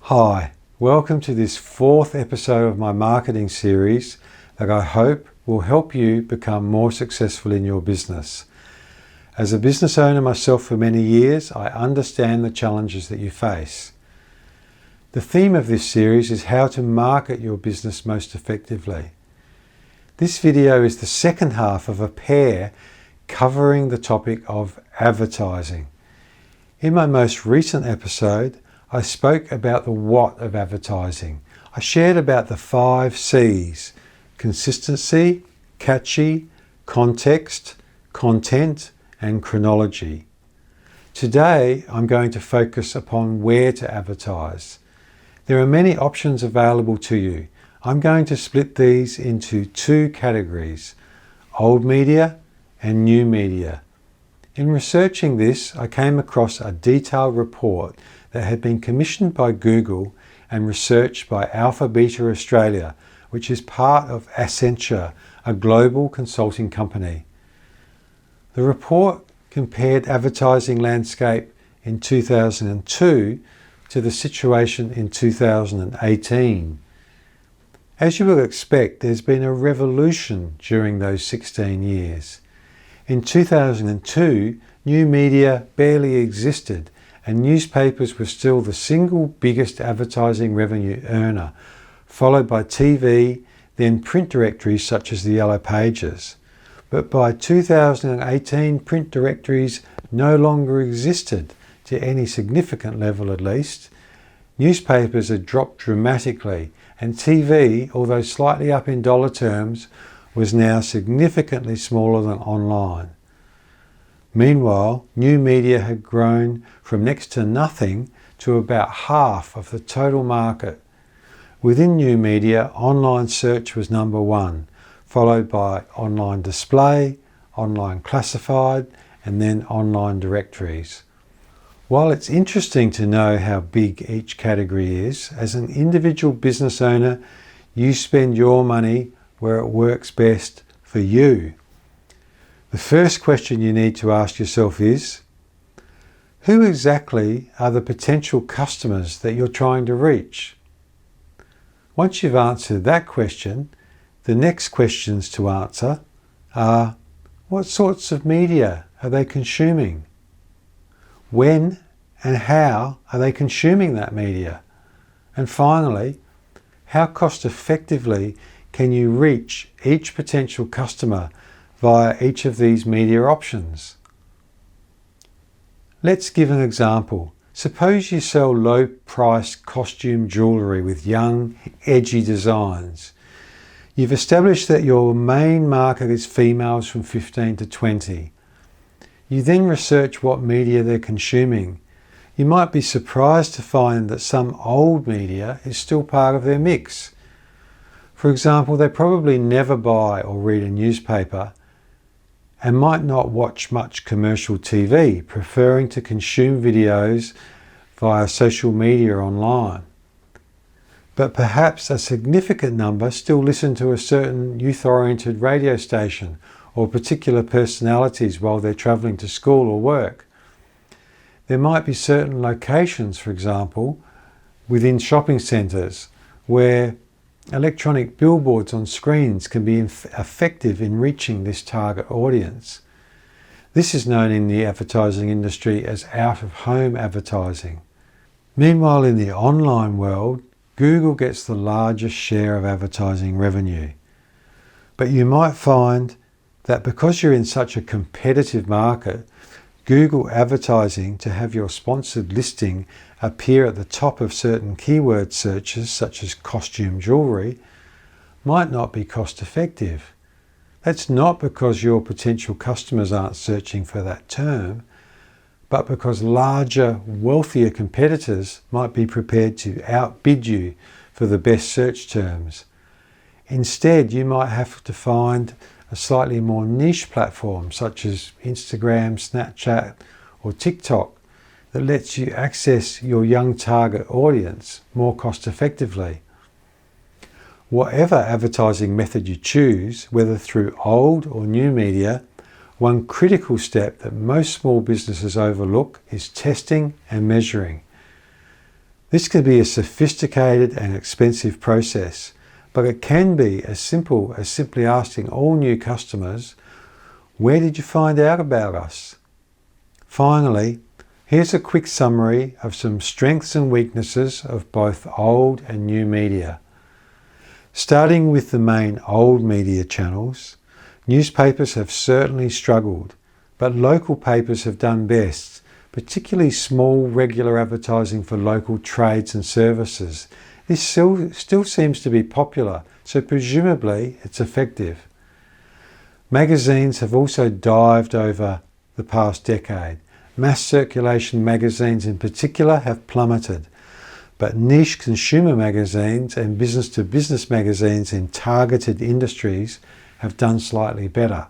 Hi, welcome to this fourth episode of my marketing series that I hope will help you become more successful in your business. As a business owner myself for many years, I understand the challenges that you face. The theme of this series is how to market your business most effectively. This video is the second half of a pair covering the topic of advertising. In my most recent episode, I spoke about the what of advertising. I shared about the 5 C's: consistency, catchy, context, content, and chronology. Today, I'm going to focus upon where to advertise. There are many options available to you. I'm going to split these into 2 categories: old media and new media. In researching this, I came across a detailed report that had been commissioned by Google and researched by Alpha Beta Australia, which is part of Accenture, a global consulting company. The report compared advertising landscape in 2002 to the situation in 2018. As you will expect, there's been a revolution during those 16 years. In 2002, new media barely existed, and newspapers were still the single biggest advertising revenue earner, followed by TV, then print directories such as the Yellow Pages. But by 2018, print directories no longer existed, to any significant level at least. Newspapers had dropped dramatically, and TV, although slightly up in dollar terms, was now significantly smaller than online. Meanwhile, new media had grown from next to nothing to about half of the total market. Within new media, online search was number 1, followed by online display, online classified, and then online directories. While it's interesting to know how big each category is, as an individual business owner, you spend your money where it works best for you. The first question you need to ask yourself is, who exactly are the potential customers that you're trying to reach? Once you've answered that question, the next questions to answer are, what sorts of media are they consuming? When and how are they consuming that media? And finally, how cost effectively can you reach each potential customer via each of these media options? Let's give an example. Suppose you sell low-priced costume jewellery with young, edgy designs. You've established that your main market is females from 15 to 20. You then research what media they're consuming. You might be surprised to find that some old media is still part of their mix. For example, they probably never buy or read a newspaper and might not watch much commercial TV, preferring to consume videos via social media online. But perhaps a significant number still listen to a certain youth-oriented radio station or particular personalities while they're travelling to school or work. There might be certain locations, for example, within shopping centres where electronic billboards on screens can be effective in reaching this target audience. This is known in the advertising industry as out-of-home advertising. Meanwhile, in the online world, Google gets the largest share of advertising revenue. But you might find that because you're in such a competitive market, Google advertising to have your sponsored listing appear at the top of certain keyword searches such as costume jewellery might not be cost effective. That's not because your potential customers aren't searching for that term, but because larger, wealthier competitors might be prepared to outbid you for the best search terms. Instead, you might have to find a slightly more niche platform such as Instagram, Snapchat, or TikTok that lets you access your young target audience more cost effectively. Whatever advertising method you choose, whether through old or new media, one critical step that most small businesses overlook is testing and measuring. This can be a sophisticated and expensive process, but it can be as simple as simply asking all new customers, "Where did you find out about us?" Finally, here's a quick summary of some strengths and weaknesses of both old and new media. Starting with the main old media channels, newspapers have certainly struggled, but local papers have done best, particularly small regular advertising for local trades and services. This still seems to be popular, so presumably it's effective. Magazines have also dived over the past decade. Mass circulation magazines in particular have plummeted, but niche consumer magazines and business-to-business magazines in targeted industries have done slightly better.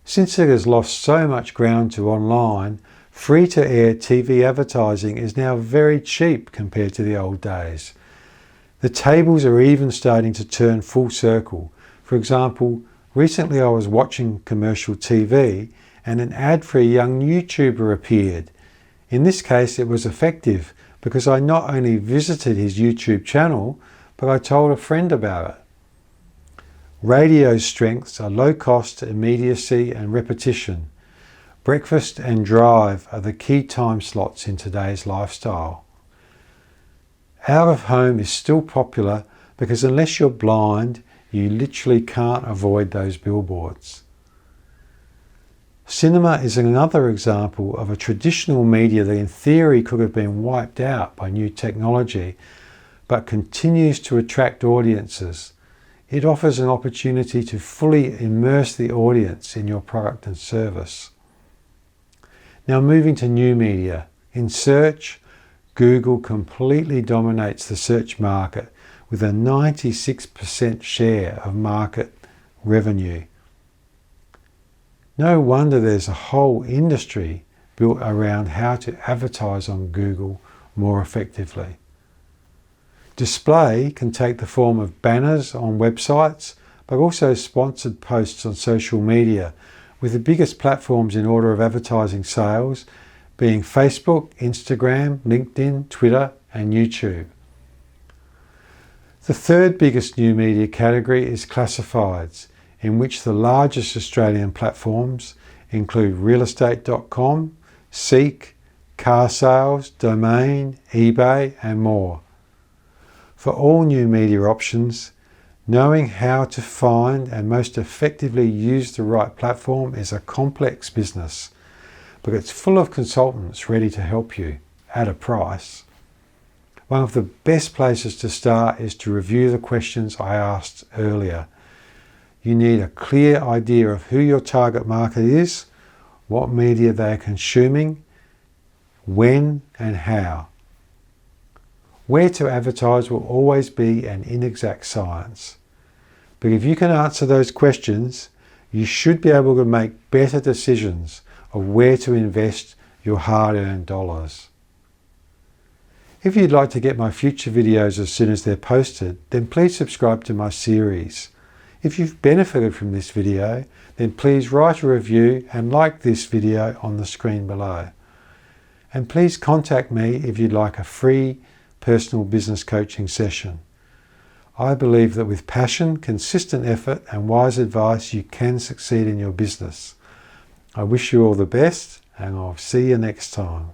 Since it has lost so much ground to online, free-to-air TV advertising is now very cheap compared to the old days. The tables are even starting to turn full circle. For example, recently I was watching commercial TV and an ad for a young YouTuber appeared. In this case, it was effective because I not only visited his YouTube channel, but I told a friend about it. Radio's strengths are low cost, immediacy and repetition. Breakfast and drive are the key time slots in today's lifestyle. Out of home is still popular because unless you're blind, you literally can't avoid those billboards. Cinema is another example of a traditional media that in theory could have been wiped out by new technology, but continues to attract audiences. It offers an opportunity to fully immerse the audience in your product and service. Now moving to new media. In search, Google completely dominates the search market with a 96% share of market revenue. No wonder there's a whole industry built around how to advertise on Google more effectively. Display can take the form of banners on websites, but also sponsored posts on social media, with the biggest platforms in order of advertising sales being Facebook, Instagram, LinkedIn, Twitter, and YouTube. The third biggest new media category is classifieds, in which the largest Australian platforms include realestate.com, Seek, car sales, Domain, eBay, and more. For all new media options, knowing how to find and most effectively use the right platform is a complex business, but it's full of consultants ready to help you at a price. One of the best places to start is to review the questions I asked earlier. You need a clear idea of who your target market is, what media they are consuming, when and how. Where to advertise will always be an inexact science. But if you can answer those questions, you should be able to make better decisions of where to invest your hard-earned dollars. If you'd like to get my future videos as soon as they're posted, then please subscribe to my series. If you've benefited from this video, then please write a review and like this video on the screen below. And please contact me if you'd like a free personal business coaching session. I believe that with passion, consistent effort and wise advice, you can succeed in your business. I wish you all the best and I'll see you next time.